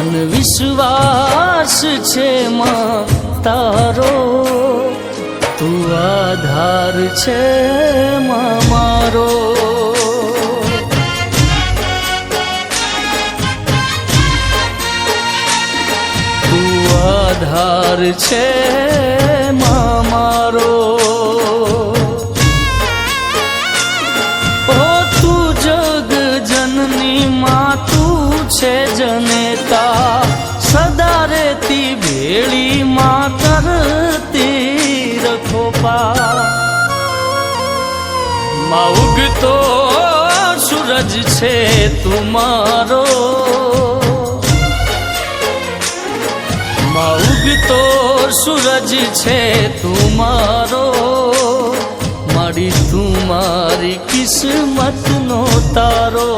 મન વિશ્વાસ છે માં તારો, તું આધાર છે માં મારો. તું આધાર છે માં મારો. ઓ તું જગ જનની માં, તું છે જનેતા, સદા રેતી ભેળી માં કરતી રખો પા. માં ઉગતો સૂરજ છે તું મારો, માં ઉગતો સૂરજ છે તું મારો. મારી તું મારી કિસ્મત નો તારો.